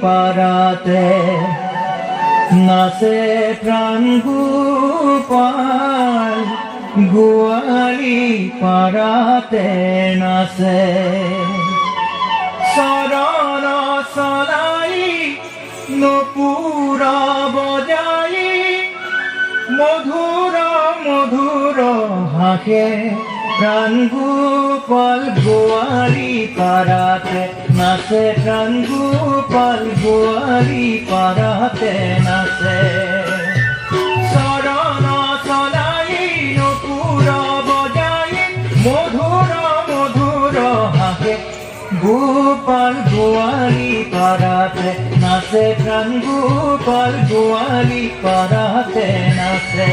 পারাতে নাচে প্রাণ গোপাল গোয়ালি পারাতে নাচে চরণ চলাই নপুৰ বজাই মধুৰ মধুৰ হাসে প্রাণ গোপাল গোয়ালি পারাতে নাচে প্রাণ গোপাল গোয়ালি পারাতে নাচে চরণ চলাই নপুৰ বজাই মধুৰ মধুৰ হাসে গোপাল গোয়ালি পারাতে নাচে প্রাণ গোপাল গোয়ালি পারাতে নাচে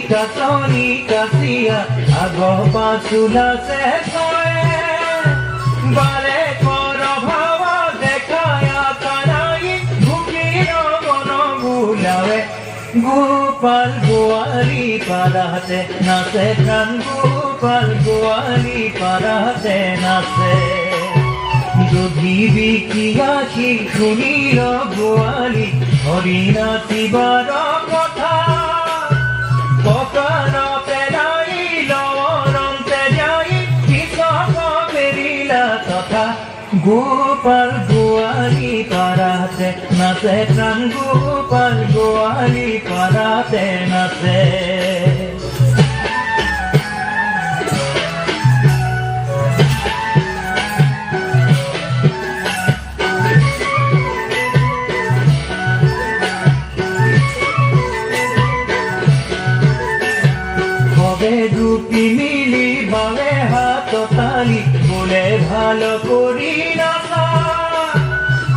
কাচনি কাচিয়া আগহ পাচুলা সে থয়ে বারে কর ভাব দেখায়া কানাই ভুকির মন বুলাবে গোপাল গোয়ালি পারাতে নাচে প্রাণ গোপাল গোয়ালি পারাতে নাচে যদি বিকিয়াছি শুনিল গোয়ালি হরি নাচিবার কথা পকার পেলাই লরন্তে যাই কৃষক ফেরিলা তথা গোপাল গোয়ালি পারাতে নাচে প্রাণ গোপাল গোয়ালি পারাতে নাচে দুটি মিলি বালে হাত তালি বলে ভালো করি নাচা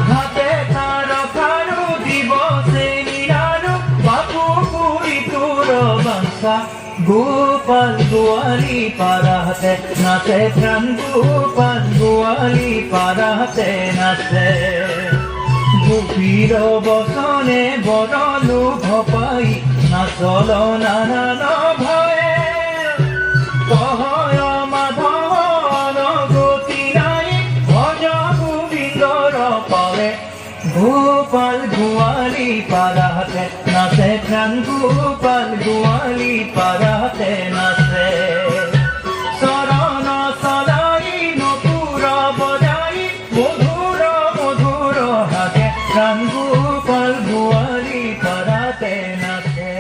হাতে তার কারু দিবসে নিরানু বাপু পুরি তোর বাংসা গোপাল গোয়ালি পারাতে নাচে প্রাণ গোপাল গোয়ালি পারাতে নাচে গোপীর বসনে বরলু ভপাই নাচল নানান ভয়ে কহয় মাধবন গতি নাই ভজ গোবিন্দর পাবে গোপাল গোয়ালি পারাতে নাচে প্রাণ গোপাল গোয়ালি পারাতে নাচে চরণ চলাই নপুৰ বজাই মধুৰ মধুৰ হাসে প্রাণ গোপাল গোয়ালি পারাতে নাচে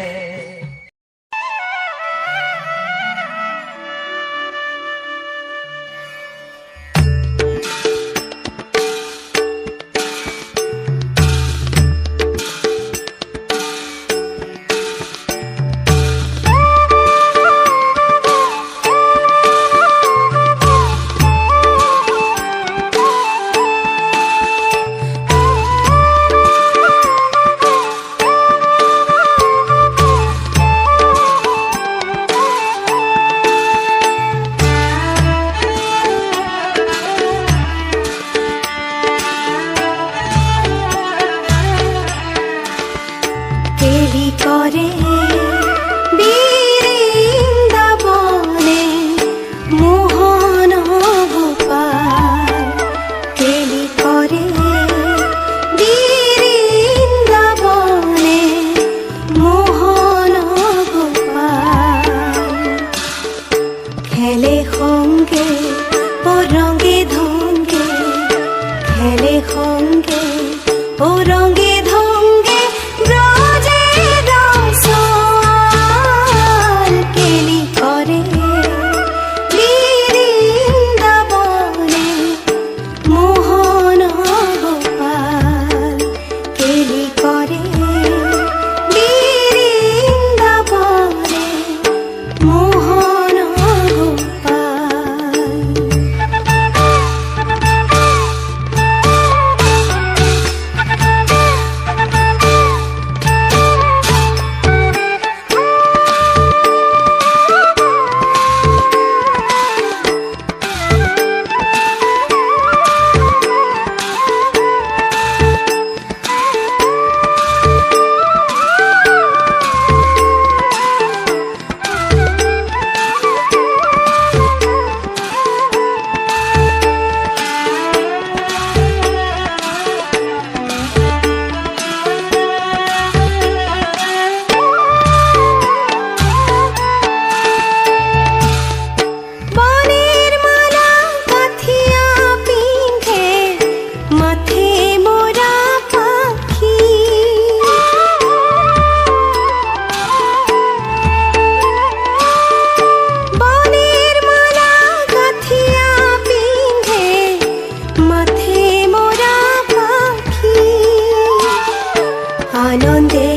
আনন্দে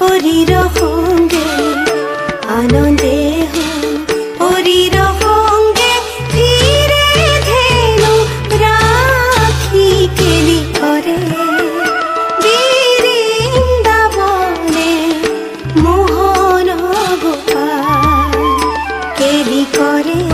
হরির সঙ্গে আনন্দে হরির সঙ্গে ধীরে ধেনু রাখি কেলি করে বৃন্দাবনে মোহন গোপাল কেলি করে